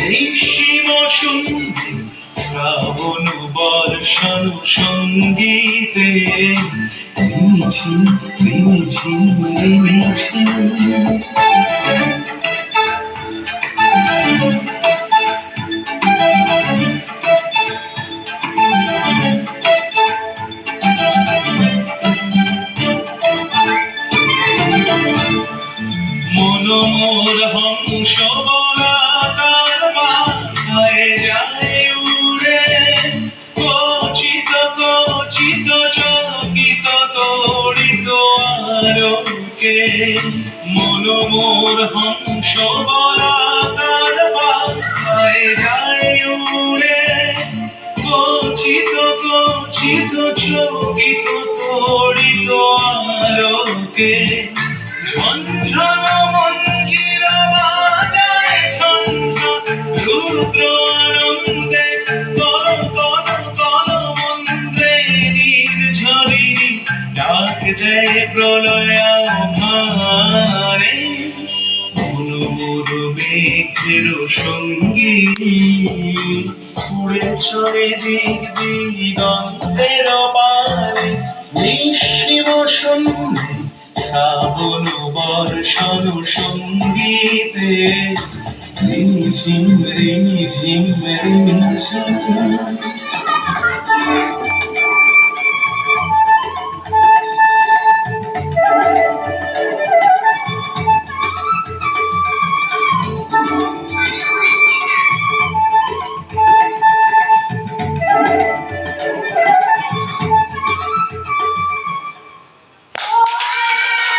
এই শিব সুন্দর শ্রাবণ বর্ষণ সঙ্গীতে রিমিঝি রিমিঝি রিমিঝি মনোমোর হংস বলাকার মাথায় যায় উড়ে কচিত কচিত চকিত তড়িত আলোকে মনোমোর হংস বলাকার মাথায় যায় উড়ে কচিত কচিত চকিত তড়িত আলোকে ঝনঝন মঞ্জিরা বাজায় ঝনঝন রুদ্র আনন্দে কল কল কল মন্ত্রে নির্ঝরিণী ডাক দেয় প্রলয়াভারে মনোমোর মেঘের সঙ্গী উড়ে চলে দিক দিগন্তের পারে নিঃশিব সন্ধে শ্রাবণ বর্ষণ সঙ্গীতে রিমিঝিম রিমিঝিম রিমিঝিম